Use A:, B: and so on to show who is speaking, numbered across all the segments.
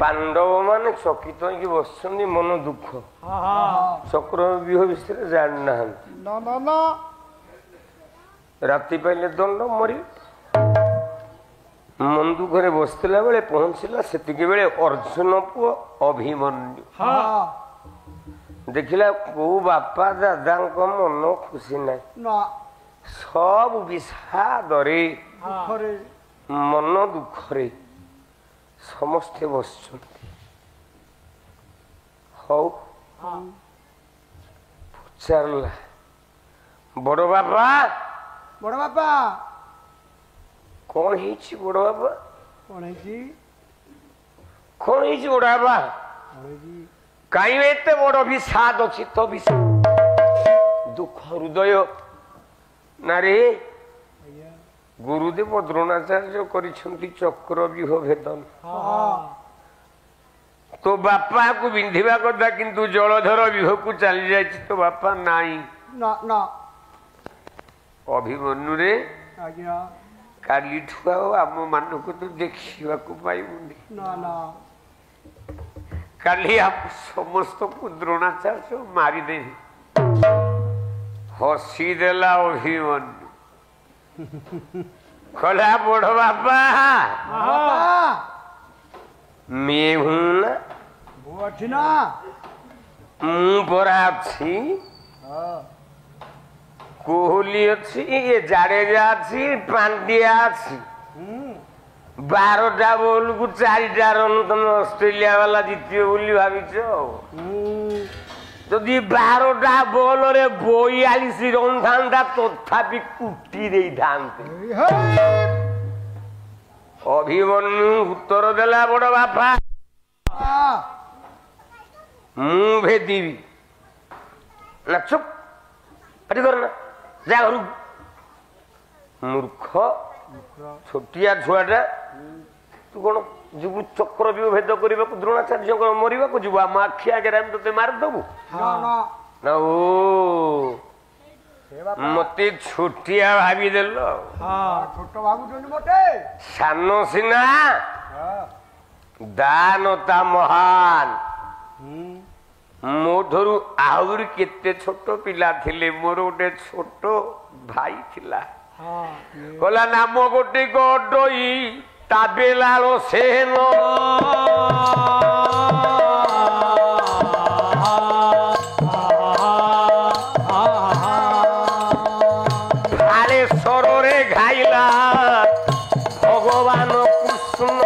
A: पांडव माने चकित होइकि बसछन्ति मन दुख चक्रव्यूह विषय जानना राति पाइले दंड मरी मन दुखरे बसला बेले पहुंचला सेतिके बेले अर्जुन पुओ अभिमन्यु देखिला को बापा दादा मन खुशी ना सब विषादरे मन दुखरे समस्ते बसछन्ति हौ पचारला बड़ बापा कौन ही बड़ बापा कौन ही बड़ बापा कहीं एत बड़ विषाद अच्छी तो दुख हृदय नारे गुरुदेव द्रोणाचार्य करिछन्ति चक्रव्यूह भेदन तो बापा को बिंधिबा कथा किंतु जलधर व्यूह को चली जाय तो बापा नाई अभिमन्यु रे काली ठुआ आम मान को तो देखा पाइबुनी काली आप समस्त को द्रोणाचार्य मारिदे हसी देला अभिमन्यु खला बड़ बापा मैं हूं ना मु परा अच्छी कोहली अच्छी ये जाडेजा अच्छी पांड्या अच्छी 12टा बॉल को 4टा रन तुम ऑस्ट्रेलिया वाला जीतियो बोली भाविच जदि 12टा बॉल रे 42 रन था तथापि कुटी दे अभिमन्यु उत्तर देला बड़ बापा मु भेदीबी ना चुप पाटी करना जा घर मूर्ख छोटिया छुआटा तू कौन जीवु चक्रव्यूह भेद करने द्रोणाचार्य मरवा को जीव आम आखि आगे हम ते मारिदेबू ना ओ मते छोटिया भाविदेल सान सिना दानता महान मोठरू आहरी केते छोट पिला थिले मोर गोटे छोट भाई थिला कला नाम गोटे गडई ताबेलालो सेन भाले सरोरे घाइला भगवान कृष्ण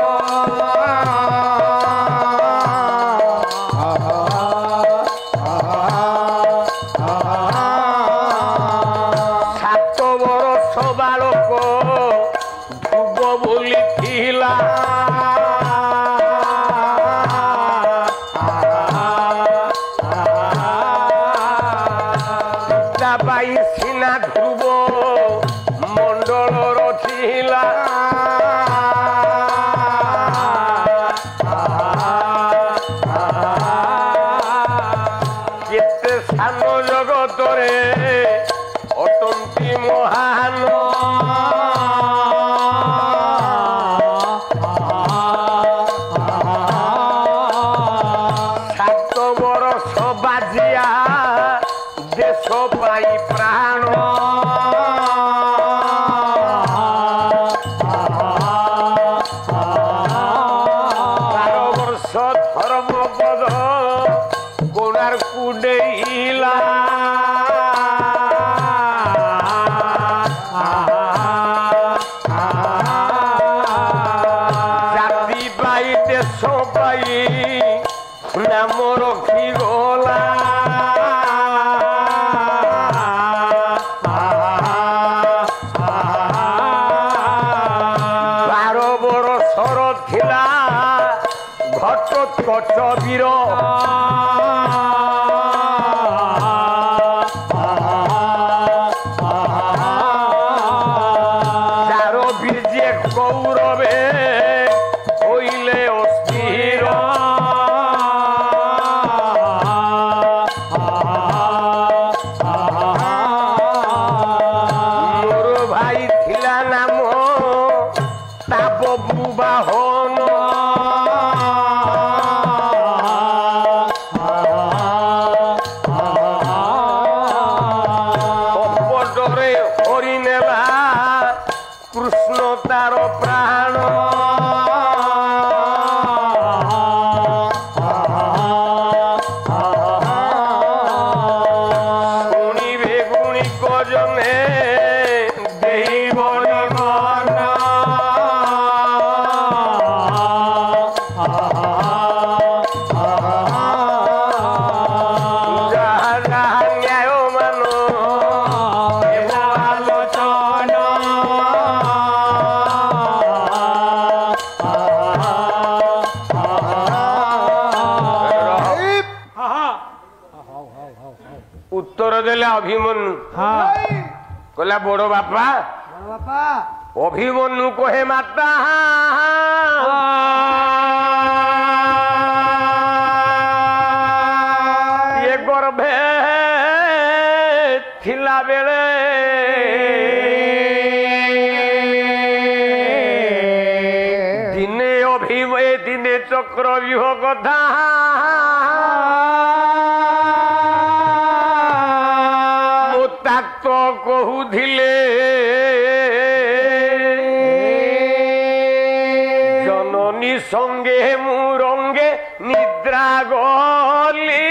B: ताप बुबा हो
A: କରିଦେଲେ ଅଭିମନ୍ୟୁ କହିଲା ବଡ ବାପା ଅଭିମନ୍ୟୁ କହେ ମାତା ଇଏ ଗର୍ଭେ ଥିଲା ବେଳେ ଦିନେ ଦିନେ ଚକ୍ରବ୍ୟୁହ କଥା ମୁଁ ତାକ କହୁଥିଲେ ଜନନୀ ସଙ୍ଗେ ମୁଁ ରଙ୍ଗେ ନିଦ୍ରା ଗଲି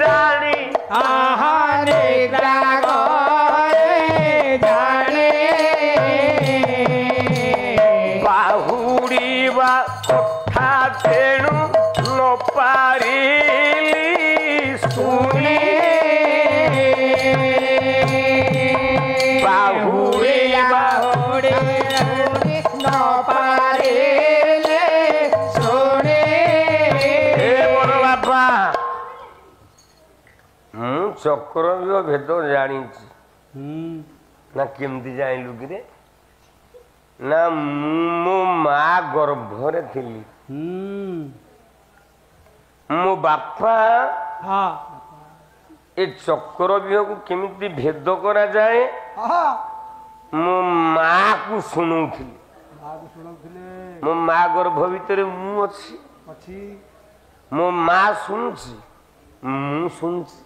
A: ଜାଣି
B: ନିଦ୍ରା ଗଲେ ଜାଣି
A: ବାହୁଡ଼ିବା କଥା ତେଣୁ ନ ପାରିଲି ଶୁଣି ବାହୁଡ଼ିବା
B: ନ ପାରିଲେ ଶୁଣି
A: ବଡ଼ ବାପା ମୁଁ ଚକ୍ରବ୍ୟୁହ ଭେଦ ଜାଣିଛି ନା କେମିତି ଜାଣିଲୁ କିରେ ନା ମୁଁ ମୋ ମା ଗର୍ଭରେ ଥିଲି ମୋ ବାପା ଏ ଚକ୍ରବ୍ୟୁହକୁ କେମିତି ଭେଦ କରାଯାଏ ମୋ ମା କୁ ଶୁଣଉଥିଲି ମୋ ମା ଗର୍ଭ ଭିତରେ ମୁଁ ଅଛି ମୋ ମା ଶୁଣୁଛି ମୁଁ ଶୁଣୁଛି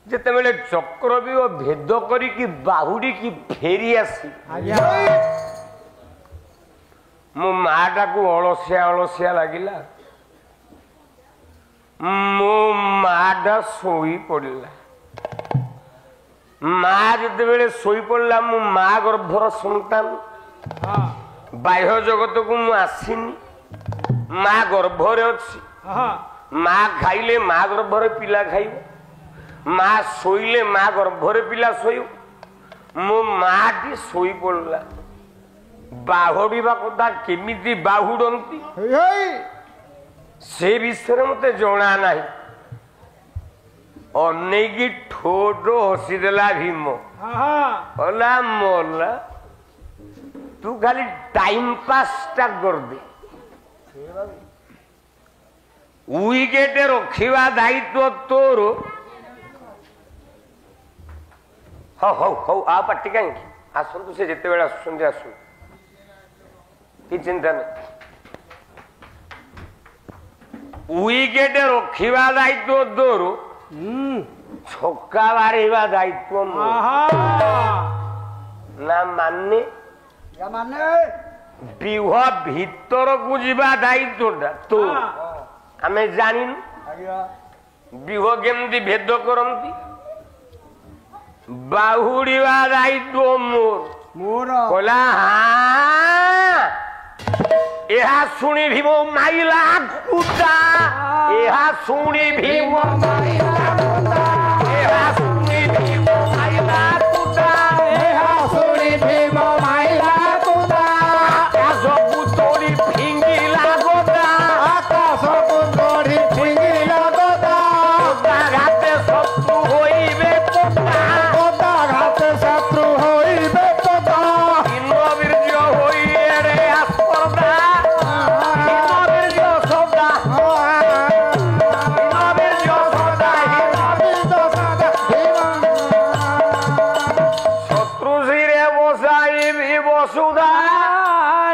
A: ଯେତେବେଳେ ଚକ୍ରବ୍ୟୁହ ଭେଦ କରିକି ବାହୁଡ଼ିକି ଫେରି ଆସି ମୋ ମା ଟାକୁ ଅଳସିଆ ଅଳସିଆ ଲାଗିଲା ମୋ ମା ଟା ଶୋଇ ପଡ଼ିଲା ମା ଯେତେବେଳେ ଶୋଇ ପଡ଼ିଲା ମୋ ମା ଗର୍ଭର ସନ୍ତାନ ବାହ୍ୟ ଜଗତକୁ ମୁଁ ଆସିନି ମା ଗର୍ଭରେ ଅଛି ମା ଖାଇଲେ ମା ଗର୍ଭରେ ପିଲା ଖାଇବ ମା ଶୋଇଲେ ମା ଗର୍ଭରେ ପିଲା ଶୋଇବ ମୋ ମାଟି ଶୋଇ ପଡ଼ିଲା ବାହୁଡ଼ିବା କଥା କେମିତି ବାହୁଡ଼ନ୍ତି ସେ ବିଷୟରେ ମତେ ଜଣା ନାହିଁ ଅନେଇକି ଠୋ ଠୋ ହସିଦେଲା ଭୀମ କହିଲା ମଲା ତୁ ଖାଲି ଟାଇମ ପାସ୍ ଟା କରିଦେ ୱିକେଟ ରଖିବା ଦାୟିତ୍ୱ ତୋର ହଉ ହଉ ହଉ ଆଉ ପାଟି କାହିଁକି ଆସନ୍ତୁ ସେ ଯେତେବେଳେ ଆସୁଛନ୍ତି ଆସନ୍ତୁ କିଛି ଚିନ୍ତା ନାହିଁ ୱିକେଟ ରଖିବା ଦାୟିତ୍ୱ ତୋର ଛକା ବାଡ଼େଇବା ଦାୟିତ୍ୱ ନା ମାନେ ବିହ ଭିତରକୁ ଯିବା ଦାୟିତ୍ୱଟା ତୋର ଆମେ ଜାଣିନୁ ବିହ କେମିତି ଭେଦ କରନ୍ତି ବାହୁଡ଼ିବା ଦାୟିତ୍ୱ ମୋର କହିଲା ଏହା ଶୁଣି ଭୀମ ମାଇଲା କୁଦା ଏହା ଶୁଣି ଭୀମ ଏହା ଶୁଣି ଭୀମ ମାଇଲା କୁଦା
B: ଏହା ଶୁଣି ଭୀମ ମାଇଲା କୁଦା
A: ସବୁ ତୋଳି ଫିଙ୍ଗିଲା ଗୋଦା
B: ଆକାଶକୁ ତୋଡ଼ି ଫିଙ୍ଗିଲା ଗୋଦା
A: ଘାତେ ଶତ୍ରୁ ହୋଇବେ ପୋତା
B: ଘାତେ ଶତ୍ରୁ ହୋଇବେ ପଦା
A: ବୀର୍ଯ୍ୟ ହୋଇ ଏଡ଼େ ଆସ୍ପର୍ଦ୍ଧା ବୀର୍ଯ୍ୟ ସଦା ବୀର୍ଯ୍ୟ ସଦା ଶତ୍ରୁ ଶିରେ ବସାଇବି ବସୁଧା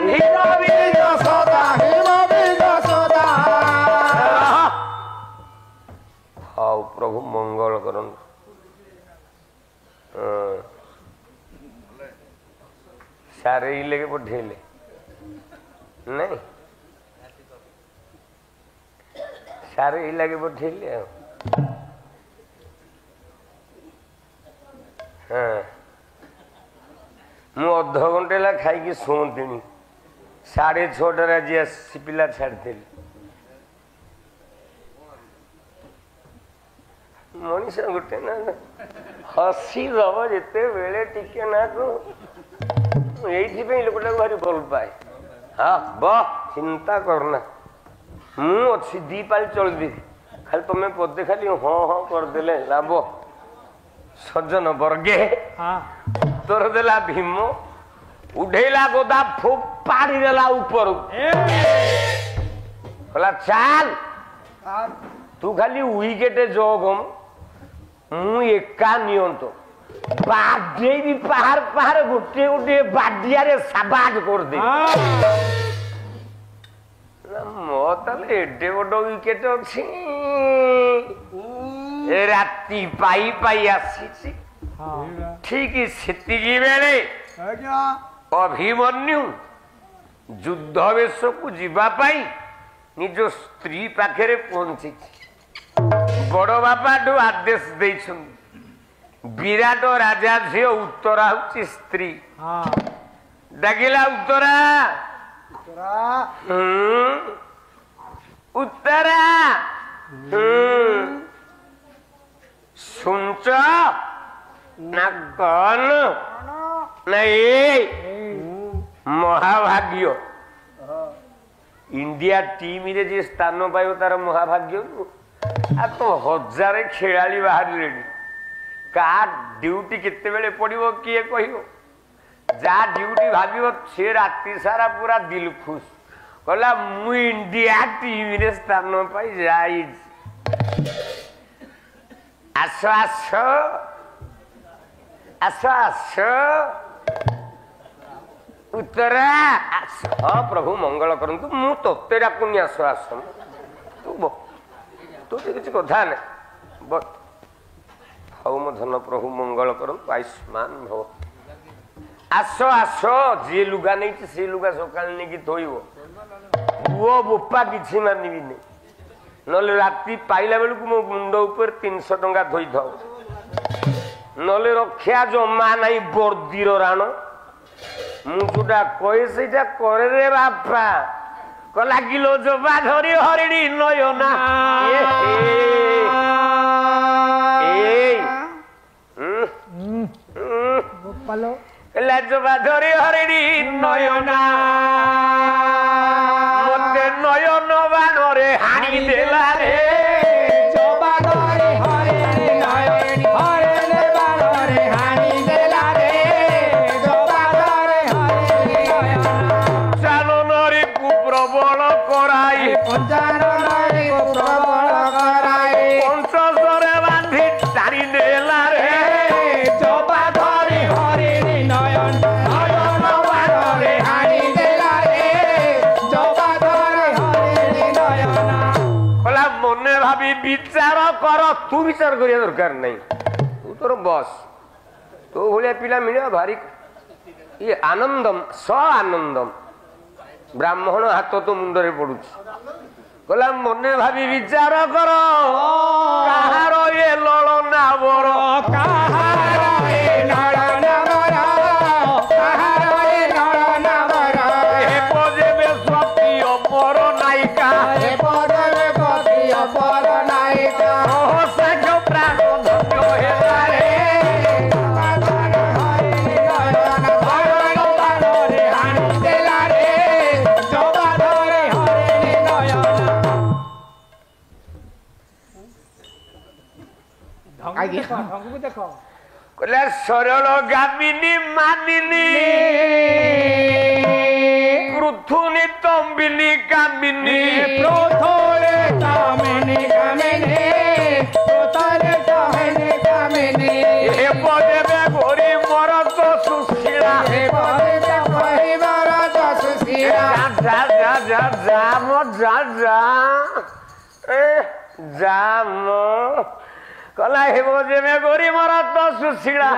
B: ବୀର୍ଯ୍ୟ ସଦା ହିମ ବୀର୍ଯ୍ୟ ସଦା
A: ହଉ ପ୍ରଭୁ ମଙ୍ଗଳ କରନ୍ତୁ ସାରେ ଲେগে ପଠେଇଲେ ନାଇଁ ସାରେ ଲାଗେ ପଠେଇଲେ ଆଉ ହଁ ମୁଁ ଅଧଘଣ୍ଟେ ହେଲା ଖାଇକି ଶୁଅନ୍ତିନି 6:30 ଆଜି ଆସି ପିଲା ଛାଡ଼ିଥିଲି ମଣିଷ ଗୋଟେ ନା ହସି ଦବ ଯେତେବେଳେ ଟିକେ ନା এইଥିପାଇଁ ଲୋକଟାକୁ ଭାରି ଭଲ ପାଏ ହଁ ଚିନ୍ତା କରନା ମୁଁ ଅଛି 2 ପାଳି ଚଳିଦେବି ଖାଲି ତମେ ପଦେ ଖାଲି ହଁ ହଁ କରିଦେଲେ ଲାଭ सज्जन वर्गे उत्तर देला भीम उठेला गोदा फोपाड़ी देला ऊपर कहला चाल तू खाली विकेटे जोगम मु एका नियंत बाडे भी पहाड़ पहाड़ गोटे गोटे बाडिया रे साबाज कर दे मो तले एडे बड़ विकेट अछि राति पाई पाई आसी ठीक सेतिकी बेले अभिमन्यु युद्ध वेश को जीवा पाई निज स्त्री पाखे पहुंची बड़ बापा आदेश देछन विराट राजा झी उत्तरा हूँ स्त्री डाकिला उत्तरा उत्तरा सुनच ना कौन नहीं महाभाग्य इंडिया टीम रे जे स्थान पाइब तार महाभाग्य आ तो हजार खेलाड़ी बाहर का ड्यूटी केते बेले पड़िबो किए कहिबो जा ड्यूटी भाबिबो से राति सारा पूरा दिल खुश कहला मु इंडिया टीम रे स्थान पाई जाई आसो आसो आसो आसो उत्तरा आसो प्रभु मंगल करंतु मु तोते डाकुनी आसो आसो तू किसी कथा ना हऊ मो धन प्रभु मंगल करंतु आयुष्मान भव आसो आसो जी लुगा नहीं से लुगा सकाल नहीं कि थोइबो वो बोपा किछि मानिबी नहीं नले राति पाइला बेलू मो मुंड ऊपर 300 टंका धोई थाओ नले रक्षा जमा नहीं बर्दीर राण मुझा कहे से करे रे बापा कला किलो जबा धरी हरिणी नयना जबा धरी हरिणी नयना मते नयन बाणरे हाणी देला रे
B: जबा धरी हरिणी हरिणी बाणरे हाणी देला रे जबा धरी हरिणी नयना
A: चालनरे कुप्रबल कराई
B: पंचानरे कुप्रबल कराई
A: पंचसरे बांधी टाणी देला रे
B: जबा धरी हरिणी नयन नयन बाणरे हाणी देला रे जबा धरी हरिणी नयना
A: कला मने भाबी विचार कर तू विचार करिया दरकार नहीं तू तोर बस तो भलिया पिला मिलिया भारी ये आनंदम स आनंदम ब्राह्मण हाथ तो मुंडरे पड़ुछि कला मने भाबी विचार कर कहार ये ललना बर
B: कहार ए नयना बर कहार ए नयना बर
A: हे बजेबे सती अमर नायिका
B: हे पदरे पति अपर नायिका
A: सहसा जो प्राण धन्य हेला रे
B: जबा धरी हरिणी नयन नयन बाणरे हाणी देला रे जबा धरी हरिणी नयना
A: कहले सरल गामिनी मानिनी पृथुनी तंबिनी कामिनी
B: प्रोथोरे कामिनी कामिनी प्रोथोरे कामिनी कामिनी
A: हे बजेबे गोरी मोर तो सुशीला
B: हे पदे पहिबर दसुसिया
A: जा जा जा जा मो जा जा ए जा मो कला हे बजेबे गोरी मोर तो सुशीला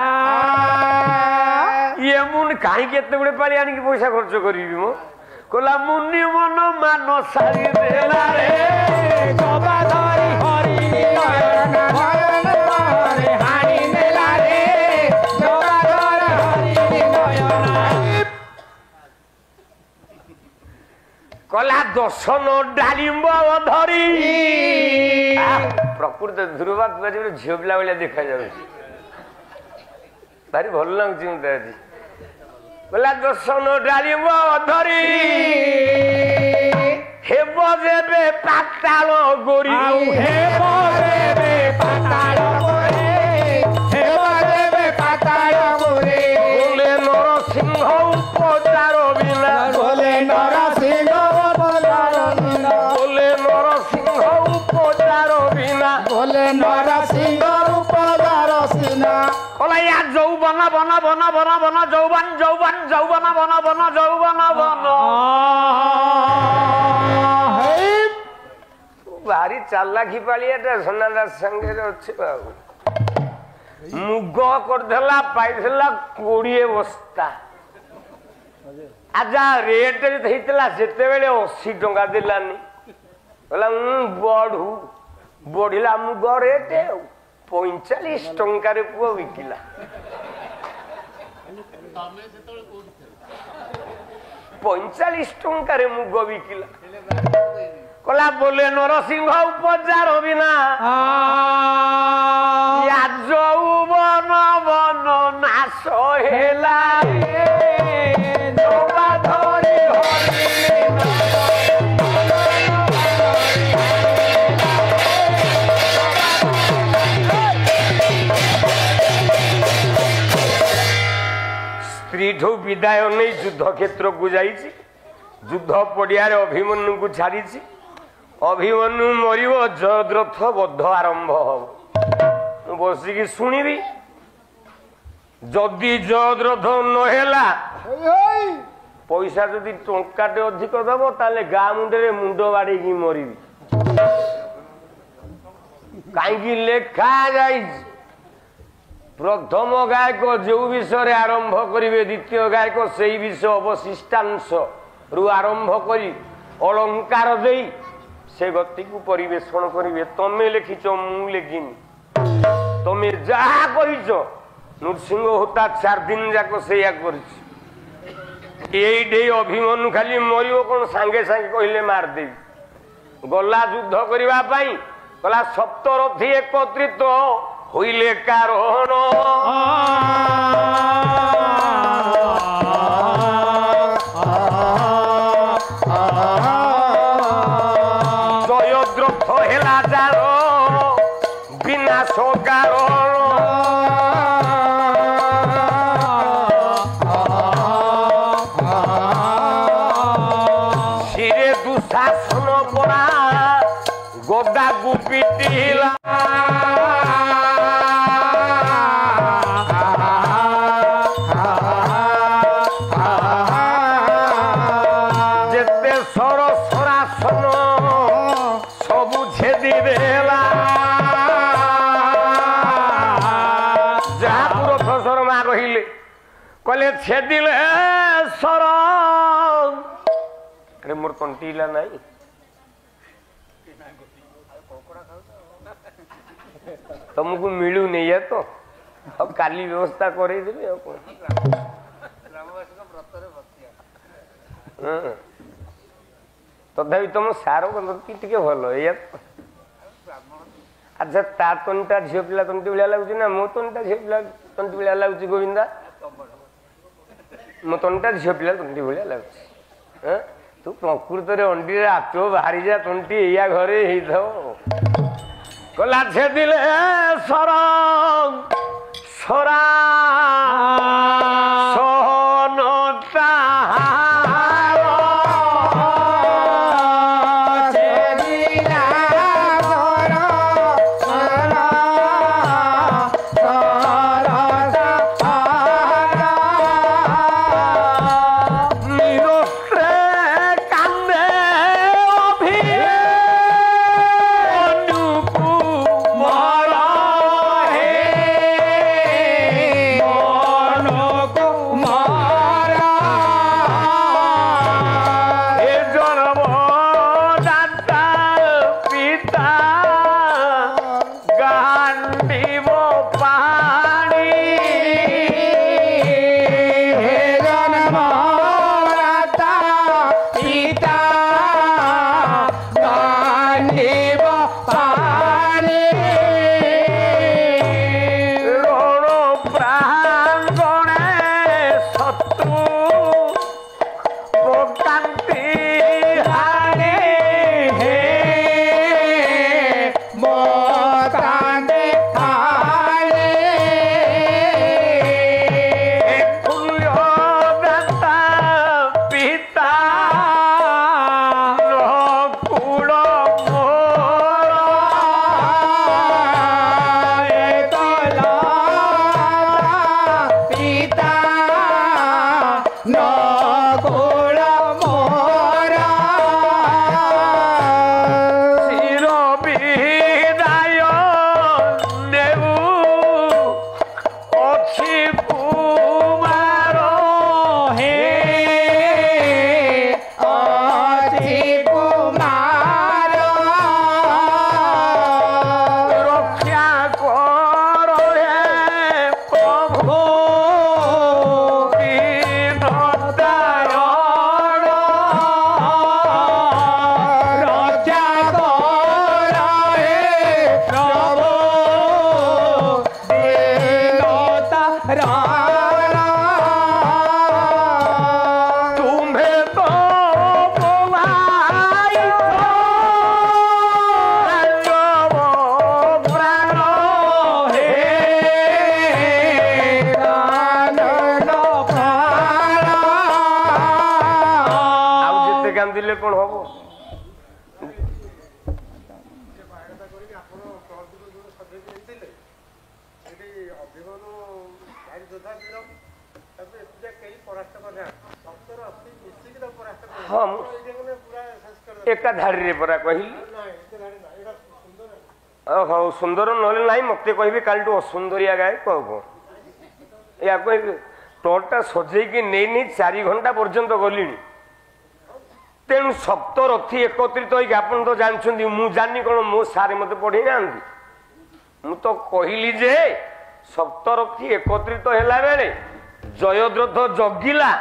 A: ये मुन काहे केते गुडे पाली आनी कि पैसा खर्च करिवि मो कला मुनि मन मान सारी देला रे
B: जबा धरी हरिणी नयन नयन बाणरे हाणी देला रे जबा धरी हरिणी नयना
A: कला दर्शन डालिंब धरी प्रकृत ध्रुवात झील पिला भाया देखा जाऊँ भारी भल लगुच मत आज कला दर्शन डालिंब धरी हेब जेबे पाताल गोरी
B: हे पदे पाताल गोरी हे
A: বন বন যৌবন যৌবন যৌবন বন বন যৌবন বন ভারি চালাকি পালিয়াটা সোনাদার সঙ্গে অছে বাবু মুগ করদেলা পাইଥିଲା 20 বস্তা আজা রেট ହେଇଥିଲା ସେତେବେଳେ 80 ଟଙ୍କା ଦେଲାନି କହିଲା ବଢୁ ବଢିଲା ମୁଗ ରେଟ୍ 45 ଟଙ୍କାରେ ପୁଅ ବିକିଲା 45 ଟଙ୍କାରେ ମୁଗ ବିକିଲା কলা বলে নরসিংহ উপচার হবি না যৌবন বন নাশ হেলা স্ত্রীঠু বিদায় নেই যুদ্ধ ক্ষেত্রকু যাইছি যুদ্ধ পড়িয়ারে অভিমন্যুকে ছাড়িছি অভিমন্যু মরিব জয়দ্রথ বদ্ধ আরম্ভ হব বসিকি শুনিবি যদি জয়দ্রথ নহলা পয়সা যদি টঙ্কাটে অধিক দেব তাহলে গা মুন্ডে মুন্ড বাড়িকি মরিবি কাইকি লেখা যাইছে প্রথম গায়ক যে বিষয়ে আরম্ভ করিবে দ্বিতীয় গায়ক সেই বিষয় অবশিষ্টাংশ রু আরম্ভ করি অলঙ্কার দেই সে গতিকু পরিবেশন করিবে তুমি লেখিছ মু লেখিনি তুমি যাহা করিছ নৃসিংহ হোতা 4 দিন যাক সেইয়া করিছি এইটাই অভিমন্যু খালি মরিব কোন সাঙ্গে সাঙ্গে কহিলে মারদেবি গলা যুদ্ধ করিবা পাই কলা সপ্তরথী একত্রিত হইলে কারণ জয়দ্রথ হেলা যার বিনাশ কারণ শিরে দুঃশাসন করা গোদা গুপি দিলা কলে ছেদিলে সর মোর তন্টিলা নাই तुमको मिलू नहीं है तो अब काली व्यवस्था कर तथापि तुम सार टे भल या अच्छा ता तंटा झील पिला तंटी भाया लगुच ना मो तंटा झील पिला तंटी भाया लगुच गोविंदा मो तंटा झील पिला तंटी भाया लगुच तू प्रकृत अंडी हाथ बाहरी जा तंटी या घरे कला छे दिले सर सरा सोनता
B: no
A: କାନ୍ଦିଲେ କଣ ହବ? ହଁ ଏକା ଧାଡ଼ିରେ ପରା କହିଲି। ହଉ ସୁନ୍ଦର ନହେଲେ ନାହିଁ ମତେ କହିବେ କାଲିଠୁ ଅସୁନ୍ଦରିଆ ଗାଏ କଣ କଣ ଏହା କହିବେ। ଟୋଲଟା ସଜେଇକି ନେଇ 4 ଘଣ୍ଟା ପର୍ଯ୍ୟନ୍ତ ଗଲିଣି। ତେଣୁ ସପ୍ତରଥୀ ଏକତ୍ରିତ ହେଇକି ଆପଣ ତ ଜାଣିଛନ୍ତି, ମୁଁ ଜାଣିନି କଣ ମୋ ସାର୍ ମତେ ପଢେଇ ନାହାନ୍ତି। ମୁଁ ତ କହିଲି ଯେ ସପ୍ତରଥୀ ଏକତ୍ରିତ ହେଲା ବେଳେ ଜୟଦ୍ରଥ ଜଗିଲା,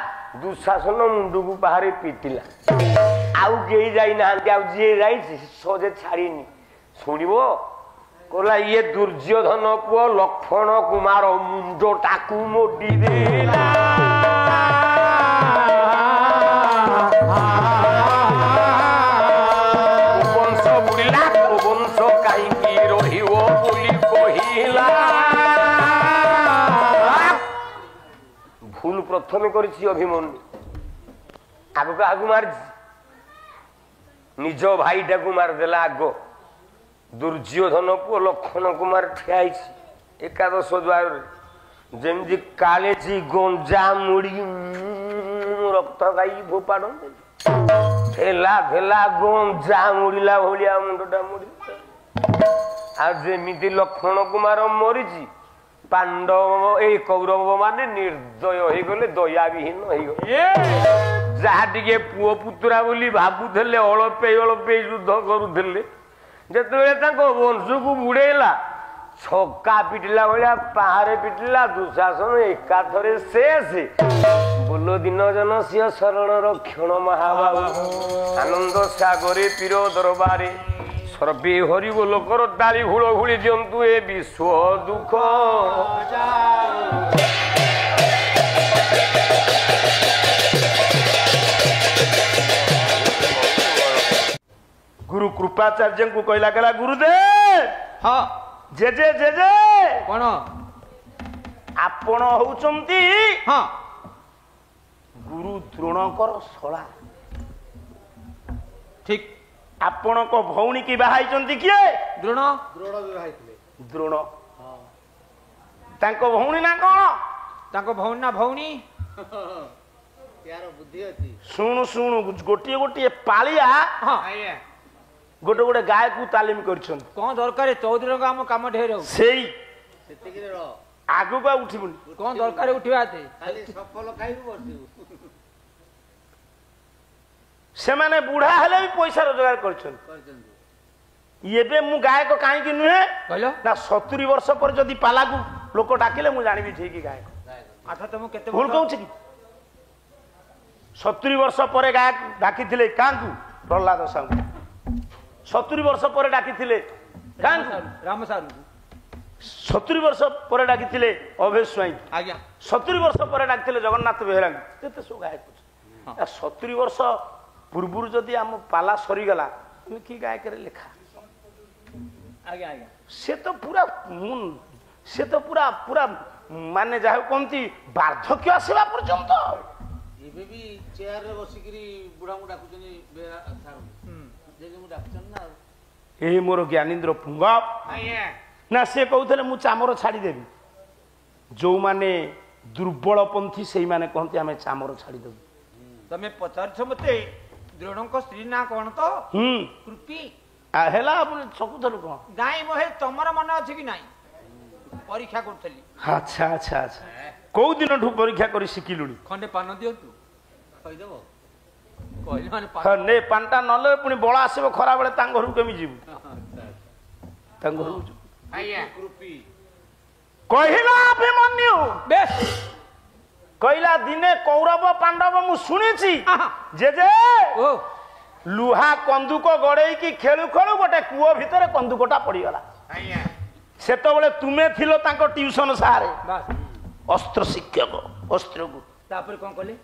A: ଦୁଃଶାସନ ମୁଣ୍ଡକୁ ବାହାରେ ପିଟିଲା। ଆଉ କେହି ଯାଇନାହାନ୍ତି, ଆଉ ଯିଏ ଯାଇଛି ସହଜେ ଛାଡ଼ିନି। ଶୁଣିବ କହିଲା ଇଏ ଦୁର୍ଯ୍ୟୋଧନ ପୁଅ ଲକ୍ଷ୍ମଣ କୁମାର ମୁଣ୍ଡଟାକୁ ମୋଡି ଦେଲା। ବଂଶ ବୁଡ଼ିଲା, ବଂଶ କାହିଁକି ରହିବ ବୋଲି କହିଲା। ଭୁଲ ପ୍ରଥମେ କରିଛି ଅଭିମନ୍ୟୁ, ଆଗକୁ ଆଗକୁ ମାରିଛି, ନିଜ ଭାଇଟାକୁ ମାରିଦେଲା ଆଗ। ଦୁର୍ଯ୍ୟୋଧନ ପୁଅ ଲକ୍ଷ୍ମଣ କୁମାର ଠିଆ ହେଇଛି ଏକାଦଶ ଦ୍ୱାରରେ, ଯେମିତି କାଳିଚି ଗଞ୍ଜା ମୁଡି ରକ୍ତ ଗାଇ ଫୋପାଡନ୍ତି, ଠେଲା ଠେଲା ଗଞ୍ଜା ମୁଡିଲା ଭଳିଆ ମୁଣ୍ଡଟା ମୁଡିଲା। ଆଉ ଯେମିତି ଲକ୍ଷ୍ମଣ କୁମାର ମରିଛି, ପାଣ୍ଡବ ଏଇ କୌରବ ମାନେ ନିର୍ଦ୍ଦୟ ହେଇଗଲେ, ଦୟାବିହୀନ ହେଇଗଲେ। ଯାହା ଟିକେ ପୁଅ ପୁତୁରା ବୋଲି ଭାବୁଥିଲେ, ଅଳପେଇ ଅଳପେଇ ଯୁଦ୍ଧ କରୁଥିଲେ, ଯେତେବେଳେ ତାଙ୍କ ବଂଶକୁ ବୁଡେଇଲା, ଛକା ପିଟିଲା ଭଳିଆ ପାହାରେ ପିଟିଲା। ଦୁଃଶାସନ ଏକାଥରେ ଶେଷ। ବୋଲ ଦିନ ଜନ ସିଂହ ଶରଣ ରକ୍ଷଣ ମହାବାହୁ, ଆନନ୍ଦ ସାଗରେ ପୀର ଦରବାରେ, ସର୍ବେ ହରି ବୋଲ କର ତାଳି ହୁଳ ହୁଳି ଦିଅନ୍ତୁ ଏ ବିଶ୍ୱ ଦୁଃଖ।
C: गुरु कृपाचार्य को कहला कहला गुरुदेव।
B: हाँ
C: जेजे जेजे
B: कौन
C: आपण होउचंती
B: हाँ
C: गुरु द्रोणकर शला।
B: ठीक
C: आपण को भौणी की बाहाइचंती किए?
B: द्रोण
C: द्रोण तांको भौणी ना कौन?
B: तांको भौणी ना भौणी
C: शुणु शुणु गोटे गोटे पालिया
B: हाँ
C: गोटे गोटे गाय को तालीम करछन।
B: कौन दरकार चौधरी काम काम ढेर हो
C: सेई आगु का उठिबुन
B: कौन दरकार उठिबा ते
D: खाली सफल खाइबु बसिबु।
C: से माने बुढ़ा हेले भी पैसा रोजगार करछन। एबे मु गाय को काहे कि नुहे
B: कहलो
C: ना 70 वर्ष पर जदी पाला को लोक डाकिले मु जानिबी ठीक गाय को।
B: आठ तुम केते
C: भूल कहू छी 70 वर्ष पर गाय डाकिथिले कांकू प्रहलाद साहू। 70 वर्ष पर डाकिथिले कांकू
B: राम सारू
C: 70 वर्ष पर डाकिथिले अभय स्वाई।
B: आज्ञा
C: 70 वर्ष पर डाकिथिले जगन्नाथ बेहरा केते सो गाय को। 70 वर्ष पूर्व जदि आम पाला सरी गला कि गाय करे लेखा।
B: आज्ञा आज्ञा
C: से तो पूरा से तो पूरा पूरा माने जाहे कोनती वार्धक्य आसीबा पर्यंत
D: एबे भी चेयर रे बसिकरी बुढ़ा मु डाकुचनी बेरा थारू जेके मु डाकुचन ना।
C: ए मोर ज्ञानेन्द्र पुंग
B: आज्ञा
C: ना से कहूले मु चामर छाड़ी देबी। जो माने दुर्बल पंथी सेई माने कहंती हमें चामर छाड़ी देबू।
B: तमे पचारछ मते द्रोणଙ୍କ स्त्री ना कोन तो कृपी
C: आ हेला अपन सकूथलु कोन
B: गाय मोहे तमर मन अछि कि नाही परीक्षा करथली।
C: अच्छा अच्छा अच्छा को दिन ठु परीक्षा करी सिकिलुनी
B: खंडे पान दियंतु
D: कहि देबो
B: कहले माने
C: ने पानटा नले पुनी बळा आसीबो खरा बेले तांग घरु केमी जीवु तांग घरु
B: आज्ञा
D: कृपी
C: कहिला अभिमन्यु
B: बेस
C: कहिला दिने कौरव पांडव मु सुनिछि जे
B: ओ
C: लुहा कंदुक गड़े की खेलु खेलु गोटे कुओ भितर कंदुकटा पड़ी गला।
B: आज्ञा
C: सेतो बेले तुमे थिलो तांको ट्यूशन सारे
B: बस
C: अस्त्र शिक्षक अस्त्र को
B: तापर कोन कहले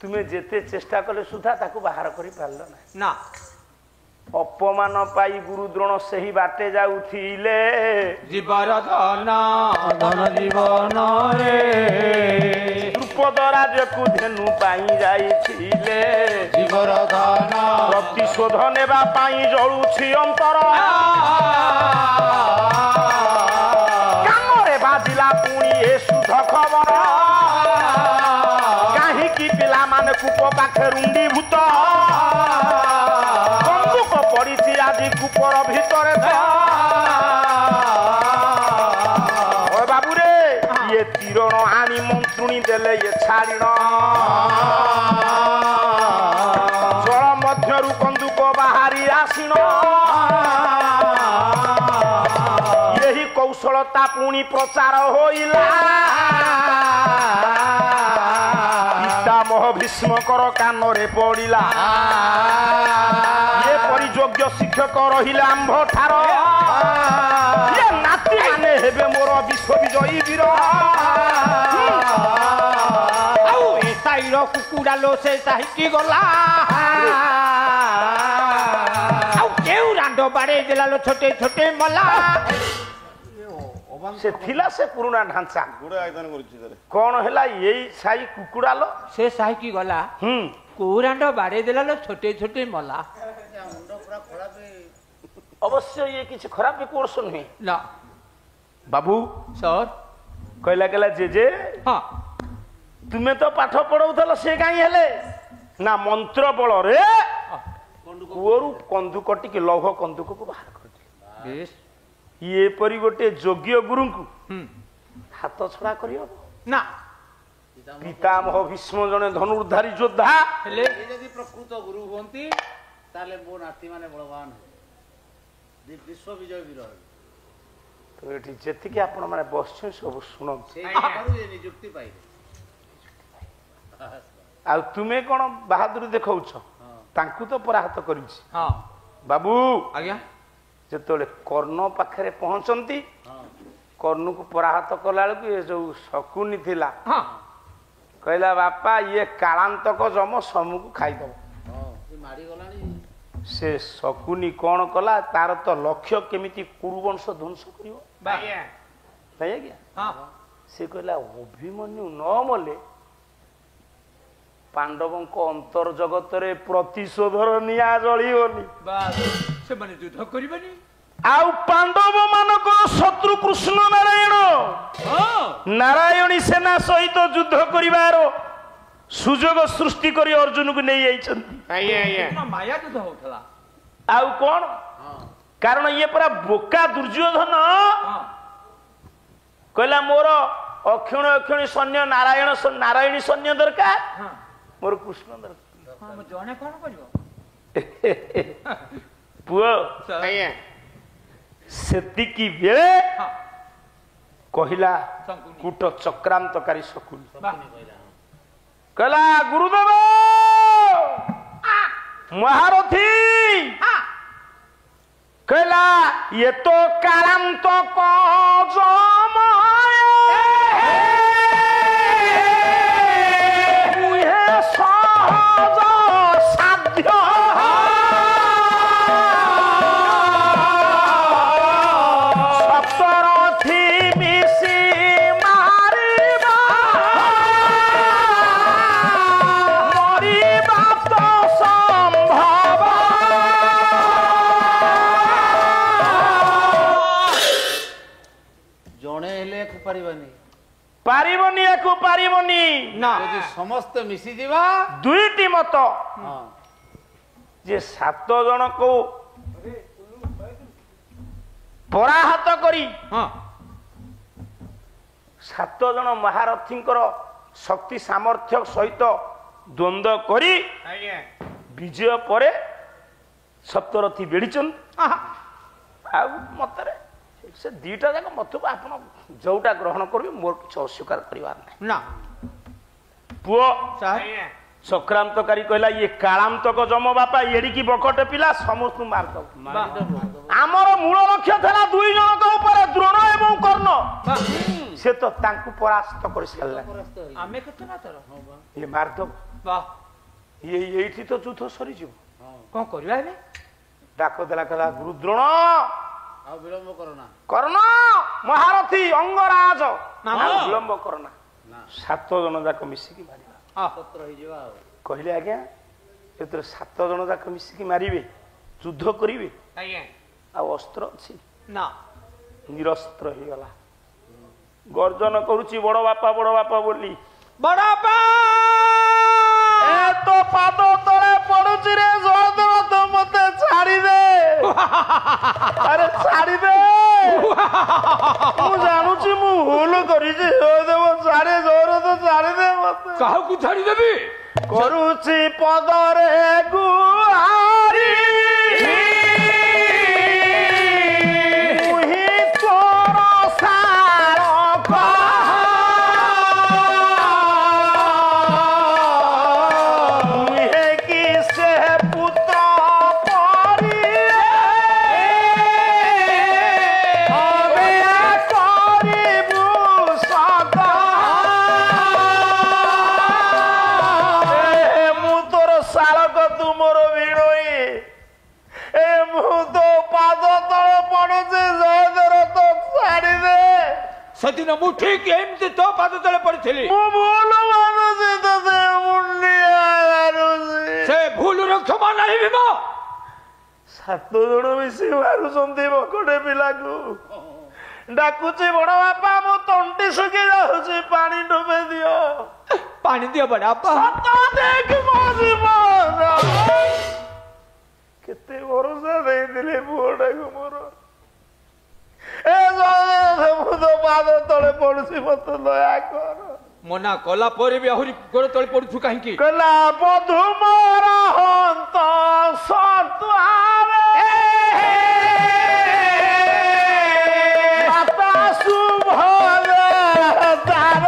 C: तुमे जेते चेष्टा कले सुधा ताको बाहर करी पारलो ना।
B: ना
C: अपमान पाई गुरु द्रोण सही बाटे जाउथिले
B: जीवर धन धन जीवन रे
C: रूप ଦ୍ରୁପଦ ରାଜକୁ ଧେନୁ ପାଇଁ ଯାଇଥିଲେ
D: ଜୀବର ଧନ
C: ପ୍ରତିଶୋଧ ନେବା ପାଇଁ ଜଳୁଛି ଅନ୍ତର କାମରେ ବାଜିଲା ପୁଣି ଏ ଶୁଦ୍ଧ ଖବର କାହିଁକି ପିଲାମାନେ କୂପ ପାଖେ ରୁଣ୍ଡୀଭୂତ ବନ୍ଧୁକ ପଡ଼ିଛି ଆଜି କୂପର ଭିତରେ ବାବୁରେ ଇଏ ତୀରଣ ଆଣି ମନ୍ତ୍ରୁଣି ଦେଲେ ଇଏ ଛାଡ଼ିଣ ଜଳ ମଧ୍ୟରୁ କନ୍ଦୁକ ବାହାରି ଆସିଣ ଏହି କୌଶଳତା ପୁଣି ପ୍ରଚାର ହୋଇଲା ପିତାମହ ଭୀଷ୍ମକର କାନରେ ପଡ଼ିଲା ଏପରି ଯୋଗ୍ୟ ଶିକ୍ଷକ ରହିଲେ ଆମ୍ଭ ଠାର ନାତି ମାନେ ହେବେ ମୋର ବିଶ୍ୱବିଜୟୀ ବୀର
B: ଆଉ ଏ ସାଇର କୁକୁଡ଼ା ଲୋ ସେ ସାହିକି ଗଲା ଆଉ କେଉଁ ରାଣ୍ଡ ବାଡ଼େଇ ଦେଲା ଲୋ ଛୋଟେ ଛୋଟେ ମଲା
C: ସେ ଥିଲା ସେ ପୁରୁଣା ଢାଞ୍ଚା
D: ଗୁଡେ ଆୟୋଜନ କରୁଛି
C: କଣ ହେଲା ଏଇ ସାଇ କୁକୁଡ଼ା ଲୋ
B: ସେ ସାହିକି ଗଲା କୋଉ ରାଣ୍ଡ ବାଡ଼େଇ ଦେଲା ଲୋ ଛୋଟେ ଛୋଟେ ମଲା
D: ମୁଣ୍ଡ ପୁରା ଖରାପ
C: ଅବଶ୍ୟ ଇଏ କିଛି ଖରାପ କୋର୍ସ ନୁହେଁ
B: ନା
C: ବାବୁ
B: ସର୍
C: କହିଲା ଜେଜେ
B: ହଁ
C: ତୁମେ ତ ପାଠ ପଢଉଥିଲ ସେ କାହିଁ ହେଲେ ନା ମନ୍ତ୍ର ବଳରେ କୂଅରୁ କନ୍ଦୁକ ଟିକେ ଲୌହ କନ୍ଦୁକକୁ ବାହାର କରିଥିଲେ
B: ବେଶ
C: ଏପରି ଗୋଟେ ଯୋଗ୍ୟ ଗୁରୁଙ୍କୁ ହାତ ଛଡା କରିହବ
B: ନା
C: ପିତାମହ ଭୀଷ୍ମ ଜଣେ ଧନୁର୍ଦ୍ଧାରୀ ଯୋଦ୍ଧା
B: ହେଲେ
D: ଯଦି ପ୍ରକୃତ ଗୁରୁ ହୁଅନ୍ତି ତାହେଲେ ମୋ ନାତି ମାନେ ବଳବାନ ବିଶ୍ୱ ବିଜୟ ବୀର
C: ତ ଏଠି ଯେତିକି ଆପଣ ମାନେ ବସିଛନ୍ତି ସବୁ ଶୁଣନ୍ତୁ
D: ସେଇ ନିଯୁକ୍ତି ପାଇଲେ
C: ଆଉ ତୁମେ କଣ ବାହାଦୁରୀ ଦେଖାଉଛ ତାଙ୍କୁ ତ ପରାହତ କରିଛି
B: ହଁ
C: ବାବୁ
B: ଆଜ୍ଞା
C: ଯେତେବେଳେ କର୍ଣ୍ଣ ପାଖରେ ପହଞ୍ଚନ୍ତି କର୍ଣ୍ଣକୁ ପରାହତ କଲା ବେଳକୁ ଏ ଯୋଉ ଶକୁନି ଥିଲା
B: ହଁ
C: କହିଲା ବାପା ଇଏ କାଳାନ୍ତକ ଜମ ସମୁକୁ ଖାଇଦବ
D: ମାଡ଼ିଗଲାଣି
C: ସେ ଶକୁନି କଣ କଲା ତାର ତ ଲକ୍ଷ୍ୟ କେମିତି କୁରୁବଂଶ ଧ୍ୱଂସ କରିବ ନାଇଁ ଆଜ୍ଞା ସେ କହିଲା ଅଭିମନ୍ୟୁ ନ ମଲେ ପାଣ୍ଡବଙ୍କ ଅନ୍ତର ଜଗତରେ ପ୍ରତିଶୋଧର ନିଆଁ ଜଳିବନି
B: ସେମାନେ ଯୁଦ୍ଧ କରିବେନି
C: ଆଉ ପାଣ୍ଡବ ମାନଙ୍କର ଶତ୍ରୁ କୃଷ୍ଣ ନାରାୟଣ ନାରାୟଣୀ ସେନା ସହିତ ଯୁଦ୍ଧ କରିବାର ସୁଯୋଗ ସୃଷ୍ଟି କରି ଅର୍ଜୁନକୁ ନେଇ ଯାଇଛନ୍ତି
B: ମାୟା ଯୁଦ୍ଧ ହଉଥିଲା
C: ଆଉ କଣ କାରଣ ଇଏ ପରା ବୋକା ଦୁର୍ଯ୍ୟୋଧନ କହିଲା ମୋର ଅକ୍ଷଣ ଅକ୍ଷଣୀ ସୈନ୍ୟ ନାରାୟଣୀ ସୈନ୍ୟ ଦରକାର ମୋର କୃଷ୍ଣ ଦରକାର
B: ଜଣେ କଣ କରିବ
C: ପୁଅ ସେତିକି ବେଳେ କହିଲା କୂଟ ଚକ୍ରାନ୍ତକାରୀ ଶକୁନି କହିଲା ଗୁରୁଦେବ ମହାରଥୀ କହିଲା ଇଏ ତ କାଳାନ୍ତକ ସହଜ ସାଧ୍ୟ ସପ୍ତରଥୀ ମିଶି ମାରିବା ମରିବା ତ ସମ୍ଭବ
D: ଜଣେ ହେଲେ ୟାକୁ ପାରିବାନି
C: ପାରିବନି ୟାକୁ ପାରିବନି
B: ନା
D: ଯଦି ସମସ୍ତେ ମିଶିଯିବା
C: ଦୁଇଟି ମତ ଯେ 7 ଜଣକୁ ପରାହତ କରି 7 ଜଣ ମହାରଥୀଙ୍କର ଶକ୍ତି ସାମର୍ଥ୍ୟ ସହିତ ଦ୍ୱନ୍ଦ୍ୱ କରି ବିଜୟ ପରେ ସପ୍ତରଥୀ ବେଢିଛନ୍ତି ଆଉ ମତରେ ସେ ଦିଟା ଯାକ ମତକୁ ଆପଣ ଯୋଉଟା ଗ୍ରହଣ କରିବେ ମୋର କିଛି ଅସ୍ୱୀକାର କରିବାର ନାହିଁ
B: ନା
C: ପୁଅ ଚକ୍ରାନ୍ତକାରୀ କହିଲା ଇଏ କାଳାନ୍ତକ ଜମ ବାପା ଏଡ଼ିକି ବକଟେ ପିଲା ସମସ୍ତଙ୍କୁ ମାରିଦବ ଆମର ମୂଳ ଲକ୍ଷ୍ୟ ଥିଲା 2 ଜଣଙ୍କ ଉପରେ ଦ୍ରୋଣ ଏବଂ କର୍ଣ୍ଣ ସେ ତ ତାଙ୍କୁ ପରାସ୍ତ କରି ସାରିଲା
B: ଆମେ କେତେ ମାତ୍ର
C: ଇଏ ମାରିଦବ
B: ବାହ
C: ଏଇଠି ତ ଯୁଦ୍ଧ ସରିଯିବ
B: କଣ କରିବା ଏବେ
C: ଡାକ ଦେଲା କହିଲା ଗୁରୁ ଦ୍ରୋଣ
D: ଆଉ ବିଳମ୍ବ କର ନା
C: କର୍ଣ୍ଣ ମହାରଥୀ ଅଙ୍ଗରାଜ ବିଳମ୍ବ କରନା 7 ଜଣ ଯାକ ମିଶିକି ମାରିବା
D: ପତ୍ର ହେଇଯିବ ଆଉ
C: କହିଲେ ଆଜ୍ଞା ଏଥିରେ 7 ଜଣ ଯାକ ମିଶିକି ମାରିବେ ଯୁଦ୍ଧ କରିବେ
B: ଆଜ୍ଞା
C: ଆଉ ଅସ୍ତ୍ର ଅଛି
B: ନା
C: ନିରସ୍ତ୍ର ହେଇଗଲା ଗର୍ଜନ କରୁଛି ବଡ ବାପା ବୋଲି
B: ବଡବାପା
C: ଏ ତ ପାଦ ତଳେ ପଡୁଛି ରେ ଜୟଦେବ ତ ମତେ ଛାଡ଼ିଦେ ଆରେ ଛାଡ଼ିଦେ ମୁଁ ଜାଣୁଛି ମୁଁ ଭୁଲ କରିଛି ଜୟଦେବ ଛାଡ଼ିଦେ ମତେ
B: କାହାକୁ ଛାଡ଼ିଦେବି
C: କରୁଛି ପଦରେ ଗୁହାରି
B: ସେଦିନ ମୁଁ ଠିକ ଏମିତି ତୋ ପାଦ ତଳେ ପଡିଥିଲି ସେ ଭୁଲର କ୍ଷମା ନାହିଁ ଭୀମ
C: 7 ଜଣ ମିଶି ମାରୁଛନ୍ତି ବକଟେ ପିଲାକୁ ଡାକୁଛି ବଡ ବାପା ମୋ ତଣ୍ଟି ଶୁଖି ଯାଉଛି ପାଣି ଡୋବେ ଦିଅ
B: ପାଣି ଦିଅ ବଡବାପା
C: କେତେ ଭରସା ଦେଇଥିଲି ପୁଅଟାକୁ ମୋର ଏ ମୁଁ ତ ପାଦ ତଳେ ପଡୁଛି ମତେ ଦୟା କର
B: ମନା କଲା ପରେ ବି ଆହୁରି ଗୋଡ ତଳେ ପଡୁଛୁ କାହିଁକି
C: କହିଲା ବଧୁ ମୋର ହନ୍ତ ସତ୍ୱାରେ ମାତା ଶୁଭରେ ତାର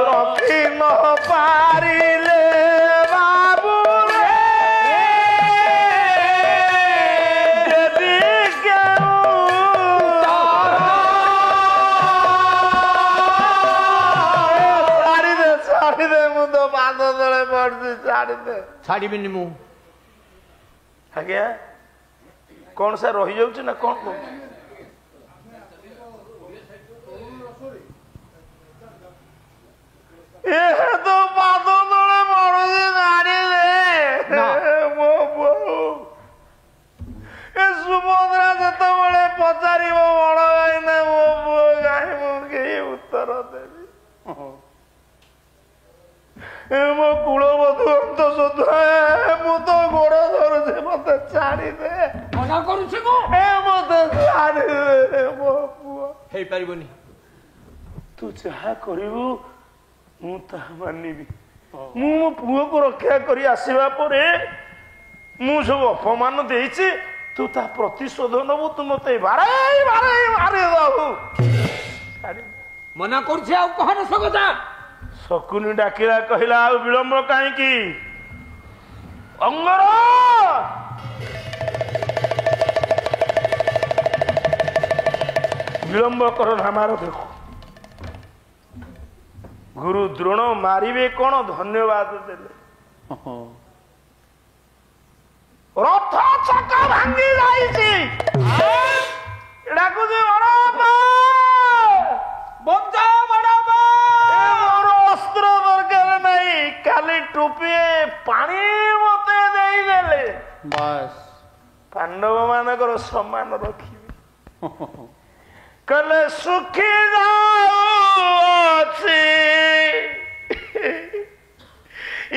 C: ରଖି ନ ପାରିଲେ ବାବୁ
B: ଛାଡ଼ିବିନି ମୁଁ
C: ଆଜ୍ଞା କଣ ସାର୍ ରହିଯାଉଛି ନା କଣ କହୁଛି ଏ ତ ପାଦ ତଳେ ପଡୁଛି ଛାଡ଼ିଦେ ମୋ ବୋଉ ଏ ସୁଭଦ୍ରା ଯେତେବେଳେ ପଚାରିବ ବଡ ଭାଇନା ମୋ ପୁଅ କାହିଁ ମୁଁ କେହି ଉତ୍ତର ଦେବି ମୋ କୁଳବଧୁ ଅନ୍ତ ସୁଦ୍ଧା ମୁଁ ତ ଗୋଡ ଧରୁଛି ମତେ ଛାଡ଼ିଦେ
B: ମନା କରୁଛି ମୁଁ
C: ମତେ ଛାଡ଼ିଦେ ମୋ ପୁଅ
B: ହେଇପାରିବନି
C: ତୁ ଯାହା କରିବୁ ମୁଁ ତାହା ମାନିବି ମୁଁ ମୋ ପୁଅକୁ ରକ୍ଷା କରି ଆସିବା ପରେ ମୁଁ ସବୁ ଅପମାନ ଦେଇଛି ତୁ ତା ପ୍ରତିଶୋଧ ନବୁ ତୁ ମତେ ମାରି ଦବୁ
B: ମନା କରୁଛି ଆଉ କହନ ସଗତା
C: ଶକୁନି ଡାକିଲା କହିଲା ଆଉ ବିଳମ୍ବ କାହିଁକି ଅଙ୍ଗର ବିଳମ୍ବ କର ନା ମାର ଦେଖ ଗୁରୁ ଦ୍ରୋଣ ମାରିବେ କଣ ଧନ୍ୟବାଦ ଦେଲେ ରଥ ଚକ ଭାଙ୍ଗି ଯାଇଛି ଡାକୁଛି ମୋର ଅସ୍ତ୍ର ଦରକାର ନାହିଁ କାଲି ଟୋପିଏ ପାଣି ମତେ ଦେଇଦେଲେ
D: ବାସ୍
C: ପାଣ୍ଡବ ମାନଙ୍କର ସମ୍ମାନ ରଖିବି କହିଲେ ସୁଖୀ ଯାଉଛି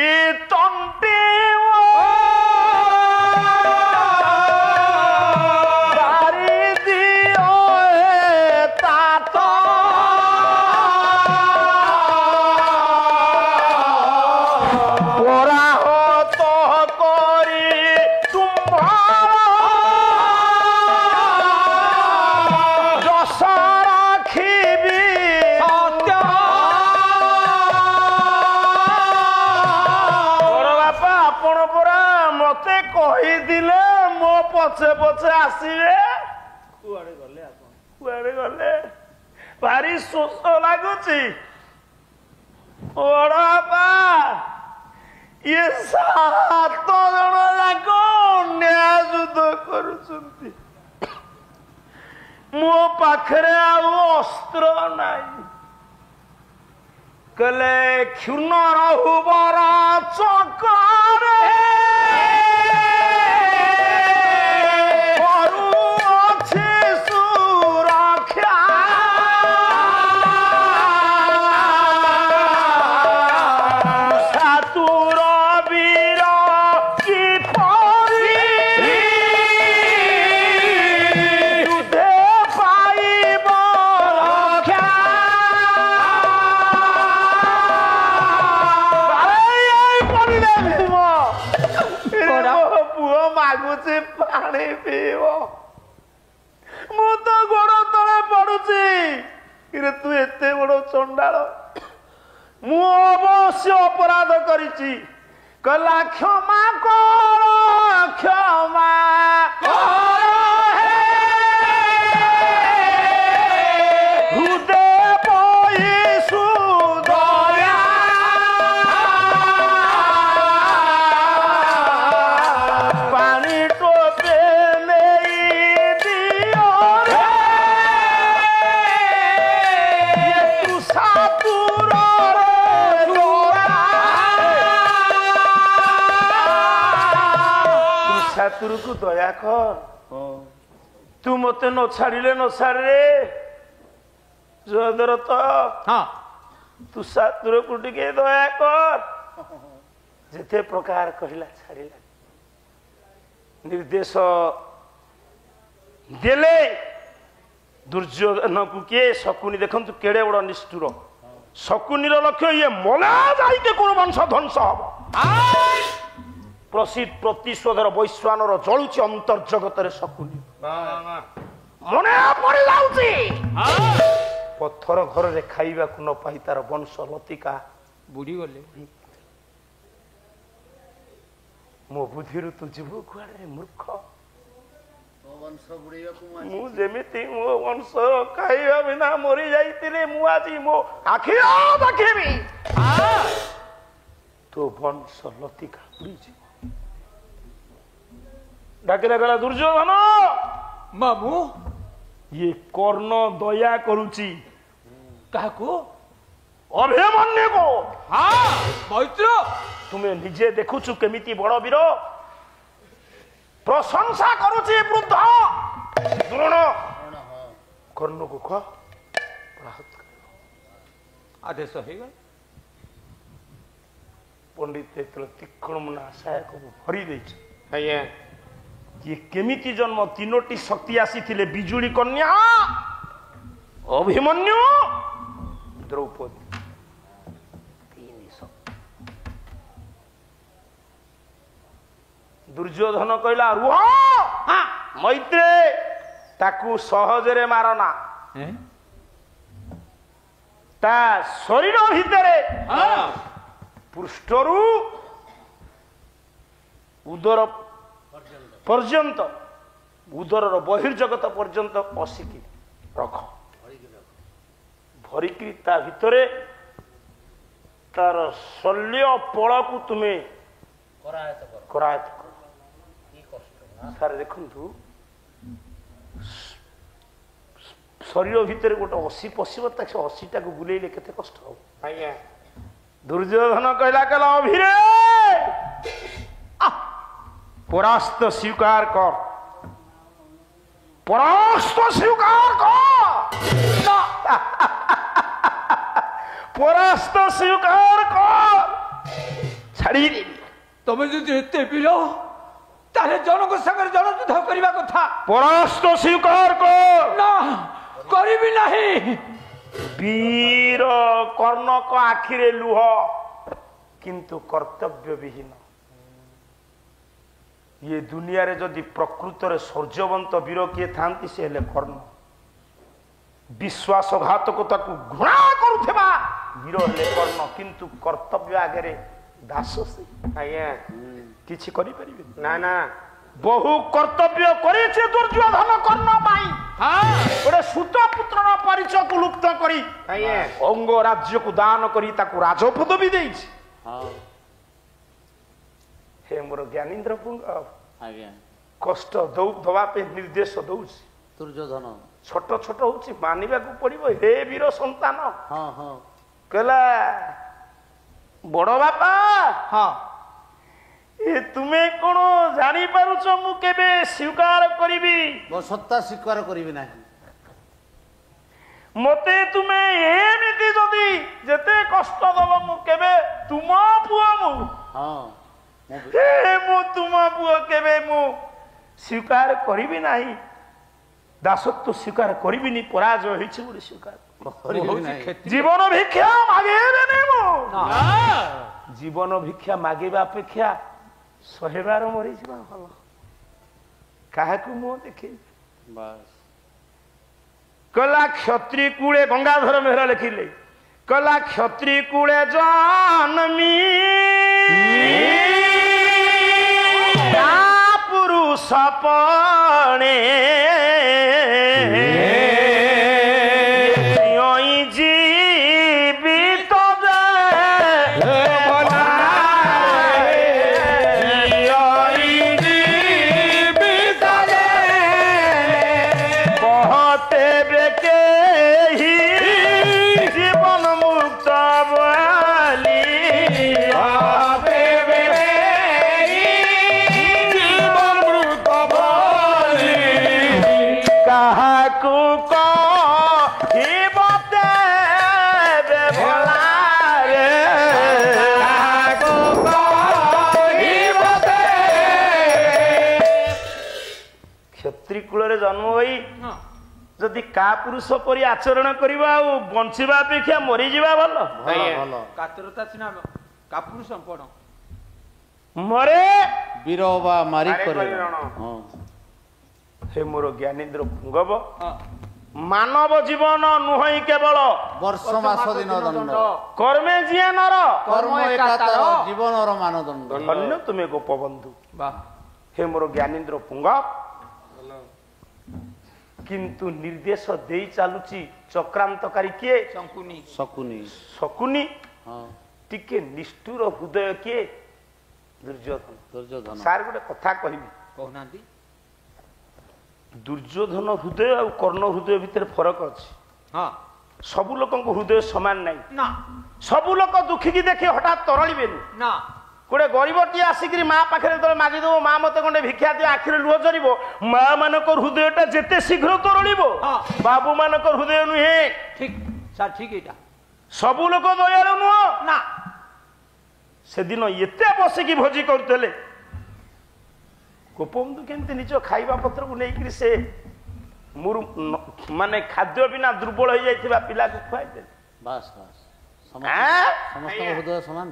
C: ଇ ତଣ୍ଟି ପଛେ ପଛେ ଆସିବେ କୁଆଡେ ଗଲେ ଭାରି ଶୋଷ ଲାଗୁଛି ବଡ ବାପା ଇଏ 7 ଜଣ ଯାକ ଅନ୍ୟାୟ ଯୁଦ୍ଧ କରୁଛନ୍ତି ମୋ ପାଖରେ ଆଉ ଅସ୍ତ୍ର ନାହିଁ କଲେ କ୍ଷୁର୍ଣ୍ଣ ରହୁବର ଚକରେ କରୁଅଛି ସୁରକ୍ଷା ସାତୁର ବୀର କିପରି ଯୁଦ୍ଧେ ପାଇବ ରକ୍ଷା ପୁଅ ମାଗୁଛି ପାଣି ପିଇବ ମୁଁ ତ ଗୋଡ ତଳେ ପଡୁଛି ରେ ତୁ ଏତେ ବଡ ଚଣ୍ଡାଳ ମୁଁ ଅବଶ୍ୟ ଅପରାଧ କରିଛି କହିଲା କ୍ଷମା କର କ୍ଷମା ହୃଦୟ ପଇ ସୁଦୟା ପାଣି ଟୋପେ ନେଇ ଦିଅ ରେ ତୃଷାତୁରକୁ ଦୟା କର ତୁ ମତେ ନ ଛାଡ଼ିଲେ ନ ଛାଡ଼ିଲେ ଜୟଦର ତ ତୁଷାତୁରକୁ ଟିକେ ଦୟା କର ଯେତେ ପ୍ରକାର କହିଲା ଛାଡ଼ିଲା ନିର୍ଦ୍ଦେଶ ଦେଲେ ଦୁର୍ଯ୍ୟୋଧନକୁ କିଏ ଶକୁନି ଦେଖନ୍ତୁ କେଡେ ବଡ ନିଷ୍ଠୁର ଶକୁନିର ଲକ୍ଷ୍ୟ ଇଏ ମଲା ଯାଇକି କୋଉ ବଂଶ ଧ୍ୱଂସ ହବ ପ୍ରସିଦ୍ଧ ପ୍ରତିଶୋଧର ବୈଶ୍ୱାନର ଜଳୁଛି ଅନ୍ତର୍ଜଗତରେ ଶକୁନି ମନେ ପଡି ଯାଉଛି ପଥର ଘରରେ ଖାଇବାକୁ ନ ପାଇ ତାର ବଂଶ ଲତିକା
B: ବୁଢୀ ଗଲେ
C: ମୋ ବୁଦ୍ଧିରୁ ତୁ ଯିବୁ କୁଆଡେ ମୂର୍ଖ
D: ମୋ ବଂଶ ବୁଡେଇବାକୁ
C: ମୁଁ ଯେମିତି ମୋ ବଂଶ ଖାଇବା ବିନା ମରି ଯାଇଥିଲି ମୁଁ ଆଜି ମୋ ଆଖି ଦେଖିବି ତୋ ବଂଶ ଲତିକା ବୁଡିଛି ଡାକିଲା ଗଲା ଦୁର୍ଯ୍ୟୋଧନ
B: ମାମୁଁ
C: ଇଏ କର୍ଣ୍ଣ ଦୟା କରୁଛି
B: କାହାକୁ
C: ଅଭିମନ୍ୟୁକୁ
B: ମୈତ୍ର
C: ତୁମେ ନିଜେ ଦେଖୁଛୁ କେମିତି ବଡ ବୀର ପ୍ରଶଂସା କରୁଛି ବୃଦ୍ଧ ଦ୍ରୋଣ କର୍ଣ୍ଣକୁ କହ
B: ଆଦେଶ ହେଇଗଲା
C: ପଣ୍ଡିତ ଯେତେବେଳେ ତୀକ୍ଷ୍ଣ ମୁନା ସହାୟକକୁ ଭରି ଦେଇଛି
A: ଆଜ୍ଞା
C: ଇଏ କେମିତି ଜନ୍ମ ତିନୋଟି ଶକ୍ତି ଆସିଥିଲେ ବିଜୁଳି କନ୍ୟା ଅଭିମନ୍ୟୁ ଦ୍ରୌପଦୀ ତିନି ଶକ୍ତି ଦୁର୍ଯ୍ୟୋଧନ କହିଲା ରୁହ ମୈତ୍ରେ ତାକୁ ସହଜରେ ମାରନା ତା ଶରୀର ଭିତରେ ପୃଷ୍ଠରୁ ଉଦର ପର୍ଯ୍ୟନ୍ତ ଉଦରର ବହିର୍ଜଗତ ପର୍ଯ୍ୟନ୍ତ ପଶିକି ରଖ ଭରିକିରି ତା ଭିତରେ ତାର ଶଲ୍ୟ ପଳକୁ ତୁମେ କରାୟତ କର ସାର୍ ଦେଖନ୍ତୁ ଶରୀର ଭିତରେ ଗୋଟେ ଅସି ପଶିବ ତାକୁ ଅସିଟାକୁ ବୁଲେଇଲେ କେତେ କଷ୍ଟ ହବ
A: ଆଜ୍ଞା
C: ଦୁର୍ଯ୍ୟୋଧନ କହିଲା କହିଲା ଅଭିରେ ପରାସ୍ତ ସ୍ୱୀକାର କର ପରାସ୍ତ ସ୍ୱୀକାର କର ପରାସ୍ତ ସ୍ୱୀକାର କର ଛାଡିଦେବି
B: ତମେ ଯଦି ଏତେ ବୀର ତାହେଲେ ଜଣଙ୍କ ସାଙ୍ଗରେ ଜଣ ଯୁଦ୍ଧ କରିବା କଥା
C: ପରାସ୍ତ ସ୍ୱୀକାର କର
B: ନା କରିବି ନାହିଁ
C: ବୀର କର୍ଣ୍ଣକ ଆଖିରେ ଲୁହ କିନ୍ତୁ କର୍ତ୍ତବ୍ୟ ବିହୀନ ये दुनिया रे जदि प्रकृतर सौर्यवंत वीर किए थांती से हेले कर्ण विश्वासघातकता को घृणा करुवा वीर हेले कर्ण किंतु कर्तव्य आगे दास से
A: आज्ञा
C: किछि करि परिबे
A: ना ना
C: बहु कर्तव्य करिছে दुर्योधन कर्ण पाई गोटे सुत पुत्रर परिचय को लुप्त करी अंग राज्य को दान करी ताकू राजपदवी देइछि हे मोर ज्ञानेन्द्र पुंग
D: आज्ञा
C: कष्ट दवा पे निर्देश दौछि
D: दुर्योधन
C: ଛୋଟ ଛୋଟ ହଉଛି ମାନିବାକୁ ପଡିବ। ହେ ବୀର ସନ୍ତାନ
D: ହଁ ହଁ
C: କହିଲା ବଡ ବାପା
B: ହଁ
C: ଏ ତୁମେ କଣ ଜାଣିପାରୁଛ ମୁଁ କେବେ ସ୍ୱୀକାର କରିବି?
D: ମୋ ସତ୍ତା ସ୍ୱୀକାର କରିବି ନାହିଁ।
C: ମତେ ତୁମେ ଏମିତି ଯଦି ଯେତେ କଷ୍ଟ ଦବ ମୁଁ କେବେ ତୁମ ପୁଅ ମୁଁ
D: ହଁ
C: ମୁଁ ତୁମ ପୁଅ କେବେ ମୁଁ ସ୍ୱୀକାର କରିବି ନାହିଁ। ଦାସତ୍ୱ ସ୍ୱୀକାର କରିବିନି, ପରାଜୟ ହେଇଛି ବୋଲି ସ୍ୱୀକାର
D: କରିବି ନାହିଁ।
C: ଜୀବନ ଭିକ୍ଷା ମାଗିବେନି ମୁଁ। ଜୀବନ ଭିକ୍ଷା ମାଗିବା ଅପେକ୍ଷା 100 ବାର ମରିଯିବା ଭଲ। କାହାକୁ ମୁହଁ ଦେଖେଇବି?
D: ବାସ୍
C: କଲା କ୍ଷତ୍ରି କୂଳେ ଗଙ୍ଗାଧର ମେହେର ଲେଖିଲେ କଲା କ୍ଷତ୍ରି କୂଳେ ଜନ୍ମି ପୁରୁଷ ପଣେ ଜୀବିତ জীবন মুক্ত বলি কাহাকু কহিবতে ভোলারে কাহাকু কহিবতে ক্ষত্রি কূଳରେ জন্ম ହୋଇ ଯଦି କା ପୁରୁଷ ପରି ଆଚରଣ କରିବା ଆଉ ବଞ୍ଚିବା ଅପେକ୍ଷା ମରିଯିବା ଭଲ।
D: ଭଲ
B: କାତରତା ସିନା କାପୁରୁ ସମ୍ପଣ
C: ମରେ
D: ବୀର ବା ମାରି
C: ମାରି
D: କରିବ।
C: କରିରଣ।
D: ହଁ
C: ହେ ମୋର ଜ୍ଞାନେନ୍ଦ୍ର ପୁଙ୍ଗବ,
B: ହଁ
C: ମାନବ ଜୀବନ ନୁହଁ କେବଳ
D: ବର୍ଷ ମାସ ଦିନ ଦଣ୍ଡ
C: କର୍ମେ ଯିଏ ନର
D: କର୍ମ ଏକାତାର ଜୀବନର ମାନଦଣ୍ଡ।
C: ଧନ୍ୟ ତୁମେ ଗୋପବନ୍ଧୁ।
B: ବାଃ
C: ହେ ମୋର ଜ୍ଞାନେନ୍ଦ୍ର ପୁଙ୍ଗ, କିନ୍ତୁ ନିର୍ଦ୍ଦେଶ ଦେଇ ଚାଲୁଛି ଚକ୍ରାନ୍ତକାରୀ କିଏ?
B: ଶଙ୍କୁନି
D: ଶକୁନି
C: ଶକୁନି।
D: ହଁ
C: ଟିକେ ନିଷ୍ଠୁର ହୃଦୟ କିଏ? ଦୁର୍ଯ୍ୟୋଧନ।
D: ଦୁର୍ଯ୍ୟୋଧନ
C: ସାର୍ ଗୋଟେ କଥା କହିବି,
B: କହୁନାହାନ୍ତି
C: ଦୁର୍ଯ୍ୟୋଧନ ହୃଦୟ ଆଉ କର୍ଣ୍ଣ ହୃଦୟ ଭିତରେ ଫରକ ଅଛି।
B: ହଁ
C: ସବୁ ଲୋକଙ୍କ ହୃଦୟ ସମାନ ନାହିଁ।
B: ନା
C: ସବୁ ଲୋକ ଦୁଃଖୀକି ଦେଖି ହଠାତ୍ ତରଳିବେନି।
B: ନା
C: ଗୋଟେ ଗରିବଟିଏ ଆସିକିରି ମା ପାଖରେ ଯେତେବେଳେ ମାଗିଦେବ ମା ମତେ ଖଣ୍ଡେ ଭିକ୍ଷା ଦିଅ, ଆଖିରେ ଲୁହ ଝରିବ, ମା ମାନଙ୍କ ହୃଦୟଟା ଯେତେ ଶୀଘ୍ର ତରଳିବ
B: ହଁ।
C: ବାବୁ ମାନଙ୍କ ହୃଦୟ ନୁହେଁ।
B: ଠିକ ସାର୍ ଠିକ ଏଇଟା
C: ସବୁ ଲୋକ ଦୟାଳୁ ନୁହଁ।
B: ନା
C: ସେଦିନ ଏତେ ବସିକି ଭୋଜି କରୁଥିଲେ, ଗୋପବନ୍ଧୁ କେମିତି ନିଜ ଖାଇବା ପତ୍ରକୁ ନେଇକିରି ସେ ମାନେ ଖାଦ୍ୟ ବିନା ଦୁର୍ବଳ ହେଇଯାଇଥିବା ପିଲାକୁ ଖୁଆଇଦେଲେ।
D: ବାସ୍ ବାସ୍
C: ଆଁ?
D: ସମସ୍ତଙ୍କ ହୃଦୟ ସମାନ।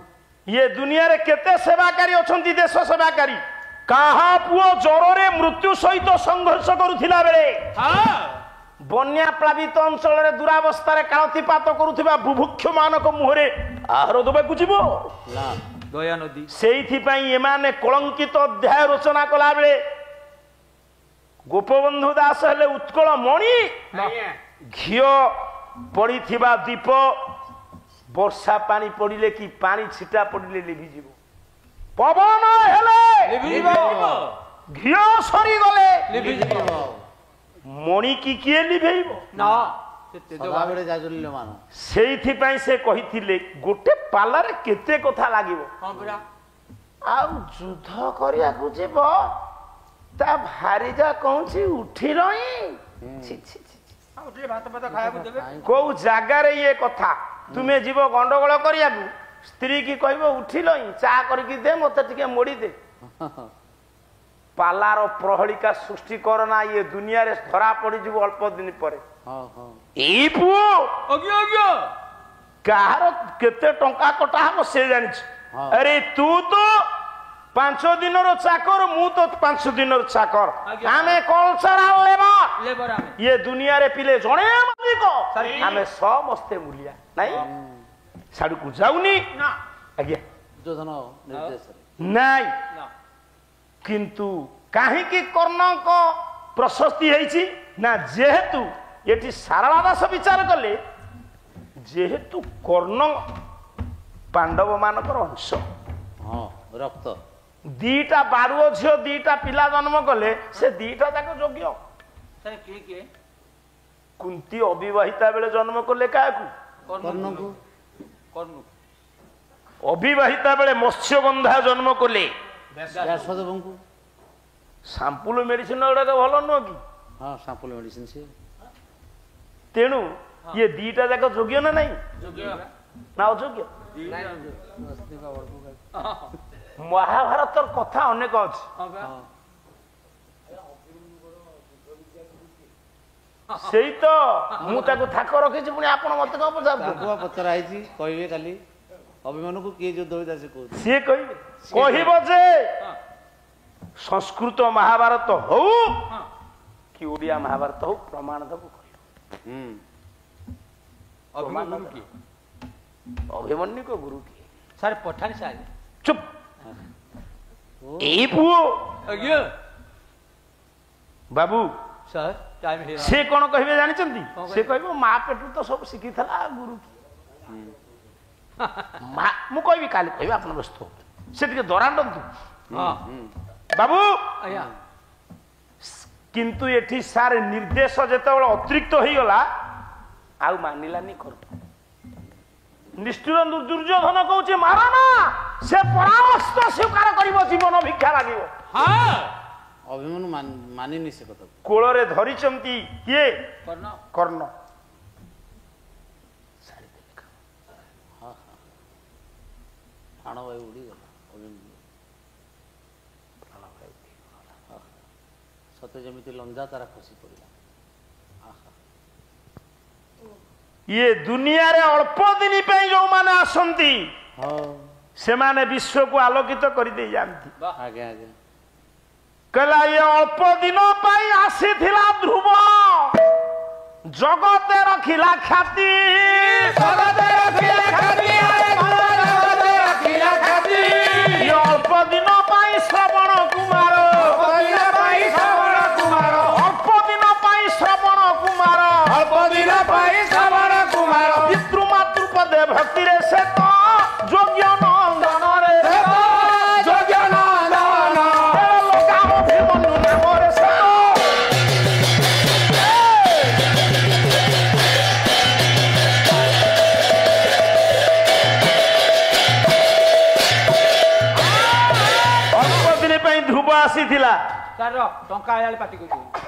C: ଇଏ ଦୁନିଆରେ କେତେ ସେବାକାରୀ ଅଛନ୍ତି, ଦେଶ ସେବାକାରୀ। କାହା ପୁଅ ଜ୍ୱରରେ ମୃତ୍ୟୁ ସହିତ ସଂଘର୍ଷ କରୁଥିଲା ବେଳେ, ବନ୍ୟା ପ୍ଲାବିତ ଅଞ୍ଚଳରେ ଦୁରାବସ୍ଥାରେ କାଳତିପାତ କରୁଥିବା ବୁଭୁକ୍ଷ ମାନଙ୍କ ମୁହଁରେ ଆହାର ଦେବାକୁ ଯିବ?
D: ନା
B: ଦୟା ନଦୀ
C: ସେଇଥିପାଇଁ ଏମାନେ କଳଙ୍କିତ ଅଧ୍ୟାୟ ରଚନା କଲା ବେଳେ ଗୋପବନ୍ଧୁ ଦାସ ହେଲେ ଉତ୍କଳ ମଣି। ଘିଅ ପଡିଥିବା ଦୀପ ବର୍ଷା ପାଣି ପଡିଲେ କି ପାଣି ଛିଟା ପଡିଲେ ଲିଭିଯିବ। ପବନ ହେଲେ ଘିଅ ସରିଗଲେ ମଣି କି କିଏ ଲିଭେଇବ?
B: ନା
D: ସଦାବେଳେ ଜାଜୁଲ୍ୟମାନ।
C: ସେଇଥିପାଇଁ ସେ କହିଥିଲେ ଗୋଟେ ପାଲାରେ କେତେ କଥା ଲାଗିବ,
B: ହଁ ପରା
C: ଆଉ ଯୁଦ୍ଧ କରିବାକୁ ଯିବ ତା ଭାରିଜା କହୁଛି ଉଠିଲଇଁ।
B: ଉଠିଲେ ଭାତ ଫାତ ଖାଇବାକୁ ଦେବେ।
C: କୋଉ ଜାଗାରେ ଇଏ କଥା? ତୁମେ ଯିବ ଗଣ୍ଡଗୋଳ କରିବାକୁ, ସ୍ତ୍ରୀ କି କହିବ ଉଠିଲଇଁ ଚା କରିକି ଦେ, ମତେ ଟିକେ ମୋଡି ଦେ। ପାଲାର ପ୍ରହଳିକା ସୃଷ୍ଟି କରନା, ଇଏ ଦୁନିଆରେ ଧରା ପଡିଯିବ ଅଳ୍ପ ଦିନ ପରେ। ଏଇ ପୁଅ କାହାର କେତେ ଟଙ୍କା କଟା ହବ ସେ ଜାଣିଛି। ଆରେ ତୁ ତ 5 ଦିନର ଚାକର, ମୁଁ ତ 5 ଦିନର ଚାକର। ଆମେ କଲଚରାଲ ଲେବର। ଇଏ ଦୁନିଆରେ ପିଲେ ଜଣେ ମାଲିକ, ଆମେ ସମସ୍ତେ ମୂଲିଆ। ନାଇଁ ସାଡକୁ ଯାଉନି ଆଜ୍ଞା
D: ଦୁର୍ଯ୍ୟୋଧନ ନିର୍ଦ୍ଦେଶରେ
C: ନାଇଁ। କିନ୍ତୁ କାହିଁକି କର୍ଣ୍ଣଙ୍କ ପ୍ରଶସ୍ତି ହେଇଛି ନା, ଯେହେତୁ ଏଠି ସାରଳା ଦାସ ବିଚାର କଲେ, ଯେହେତୁ କର୍ଣ୍ଣ ପାଣ୍ଡବ ମାନଙ୍କର ଅଂଶ,
D: ହଁ ରକ୍ତ
C: ଦିଟା ବାରୁଅ ଝିଅ ଦିଟା ପିଲା ଜନ୍ମ କଲେ, ସେ ଦିଟା ଯାକ ଯୋଗ୍ୟ।
B: କିଏ କିଏ
C: କୁନ୍ତି ଅବିବାହିତା ବେଳେ ଜନ୍ମ କଲେ କାହାକୁ?
D: କର୍ଣ୍ଣକୁ
B: କର୍ଣ୍ଣ
C: ଅବିବାହିତା ବେଳେ ମତ୍ସ୍ୟଗନ୍ଧା ଜନ୍ମ କଲେ।
D: ବ୍ୟାସଦେବଙ୍କୁ।
C: ସାମ୍ପୁଲ ମେଡିସିନ ଗୁଡାକ ଭଲ ନୁହଁ କି?
D: ହଁ ସାମ୍ପଲ ମେଡିସିନ ସେ
C: ତେଣୁ ଇଏ ଦିଟା ଯାକ ଯୋଗ୍ୟ ନା ନାହିଁ ନା ଅଯୋଗ୍ୟ? ମହାଭାରତର କଥା ଅନେକ ଅଛି। ସେଇ ତ ମୁଁ ତାକୁ ଥାକ ରଖିଛି, ପୁଣି ଆପଣ ମତେ କଣ ପଚାରୁଛନ୍ତି?
D: ପଚରା ହେଇଛି, କହିବେ କାଲି ଅଭିମନ୍ୟୁକୁ କିଏ ଯୁଦ୍ଧ ହୋଇଥିଲା ସେ କହୁଛି।
C: ସିଏ କହିବେ, କହିବ ଯେ ସଂସ୍କୃତ ମହାଭାରତ ହଉ କି ଓଡ଼ିଆ ମହାଭାରତ ହଉ ପ୍ରମାଣ ଦବୁ କହିବ।
B: ଅଭିମନ୍ୟୁ କିଏ?
C: ଅଭିମନ୍ୟୁଙ୍କ ଗୁରୁ କିଏ?
B: Sir Pathani sir.
C: ଚୁପ। ଏଇ ପୁଅ
B: ଆଜ୍ଞା
C: ବାବୁ
B: ସାର୍ ଟାଇମ୍ ହେଇଗଲା।
C: ସେ କଣ କହିବେ ଜାଣିଛନ୍ତି? ସେ କହିବ ମା ପେଟରୁ ତ ସବୁ ଶିଖିଥିଲା, ଗୁରୁ କିଏ? ମୁଁ କହିବି କାଲି କହିବି, ଆପଣ ବ୍ୟସ୍ତ ହୁଅନ୍ତୁ, ସେ ଟିକେ ଦରାଣ୍ଡନ୍ତୁ ବାବୁ।
B: ଆଜ୍ଞା
C: କିନ୍ତୁ ଏଠି ସାର୍ ନିର୍ଦ୍ଦେଶ ଯେତେବେଳେ ଅତିରିକ୍ତ ହେଇଗଲା ଆଉ ମାନିଲାନି କର୍ଣ୍ଣ। ନିଷ୍ଠୁର ଦୁର୍ଯ୍ୟୋଧନ କହୁଛି ମାର ନା, ସେ ପରାମର୍ଶ ସ୍ୱୀକାର କରିବ, ଜୀବନ ଭିକ୍ଷା ଲାଗିବ।
D: ଅଭିମନ୍ୟୁ ମାନିନି ସେ କଥା।
C: କୋଳରେ ଧରିଛନ୍ତି କିଏ?
B: କର୍ଣ୍ଣ।
C: କର୍ଣ୍ଣ।
D: ପ୍ରାଣବାୟୁ ଉଡ଼ିଗଲା ଅଭିମନ୍ୟୁ। ସତେ ଯେମିତି ଲଞ୍ଜା ତାରା ଖସି ପଡ଼ିଲା।
C: ଇଏ ଦୁନିଆରେ ଅଳ୍ପ ଦିନ ପାଇଁ ଯୋଉମାନେ ଆସନ୍ତି ସେମାନେ ବିଶ୍ୱକୁ ଆଲୋକିତ କରିଦେଇ ଯାଆନ୍ତି।
D: ଆଜ୍ଞା ଆଜ୍ଞା।
C: କହିଲା ଇଏ ଅଳ୍ପ ଦିନ ପାଇଁ ଆସିଥିଲା ଧ୍ରୁବ, ଜଗତେ ରଖିଲା ଖ୍ୟାତି। ଇଏ ଅଳ୍ପ ଦିନ ପାଇଁ ଶ୍ରବଣ କୁମାର, ଅଳ୍ପ ଦିନ ପାଇଁ ଶ୍ରବଣ କୁମାର, ପିତୃମାତୃ ପଦେ ଭକ୍ତିରେ ସେ ତ ଯୋଗ୍ୟ ନନ୍ଦନରେ, ଲଗାମ ଅଭିମନ୍ୟୁ ନାମରେ ସେ ଅଳ୍ପ ଦିନ ପାଇଁ ଧ୍ରୁବ ଆସିଥିଲା।
B: ତାର ଟଙ୍କା ଆያଳେ ପାଟି କରୁଛନ୍ତି।